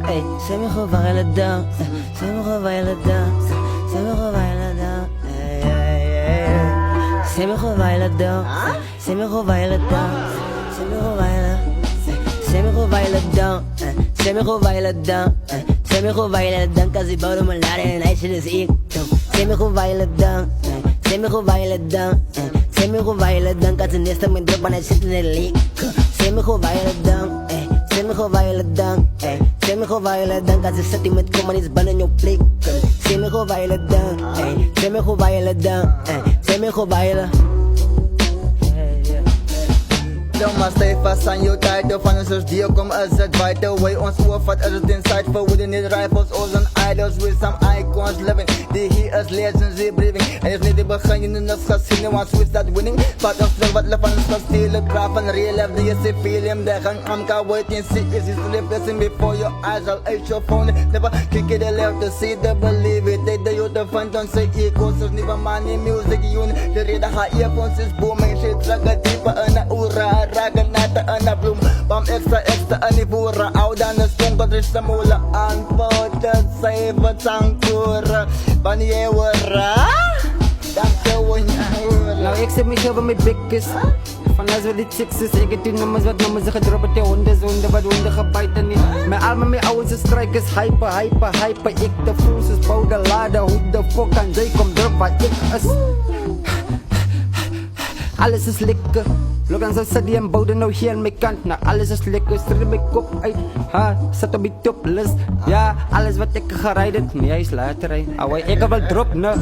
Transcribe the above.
Ey, zeg me gewoon waar je het dan. Zeg me gewoon waar je het dan. Zeg me gewoon waar je het dan. Zeg me gewoon waar je het dan. Zeg me gewoon waar je het dan. Zeg me gewoon waar je het dan. Zeg me gewoon waar je het dan. Zeg me gewoon waar je het dan. Zeg me gewoon waar je het dan. Cause ik bouwde mijn laden en hij zit dus ik. Zeg me gewoon waar je het dan. Zeg me gewoon waar je het dan. Zeg me gewoon waar je het dan. Cause de eerste mijn drop en hij zit in de leek. Zeg me gewoon waar je het dan. Zeg me gewoon waar je het dan. Zeg me gewoon waar je het dan. Cause ik zit hier met kom en iets ban in jouw blik. Zeg me gewoon waar je het dan. Zeg me gewoon waar je het dan. Zeg me gewoon waar je het dan. Dan maar stay vast aan je titel van een soort deal, kom als het vital way. Ons oorvat als het insightful, we doen niet rivals, all on idols with some icons living. Die hier as legends weer breathing. En is niet die begin, je nu als gezien, want Swiss dat winning. Part of the wat le van ons kan stelen, kracht van real life, die is die film. De gang amka waiting, see is is to blessing before your eyes, al uit your phone. Never kick it left to see the believe it. They the youth of fun, don't say equals, dus niet van money, music, unit. De reden haar earphones is booming, shit, traga dieper in een ura. Ragan nata ana bloem, bam extra anivora. Ouda na stong kadris sa mula ang potat sa iba't sangkura. Baniewara, dankjewel. Nou ik zit me geven met bikjes. Van als we die chicks is, ik het die nummers wat nummers ze gedropt die honden wat honden gebijten niet. Mijn armen met oude strijkers hyper. Ik de fools is bouw de laden, hoe de fuck kan zij kom drop waar ik is. Alles is lekker. Look aan zo'n city en bouwde nou hier aan mijn kant. Nou alles is lekker, streel mijn kop uit. Ha, zat op die toplist. Ja, alles wat ik ga rijden. Nee, hij is later rijden. Awai, ik heb wel drop, ne.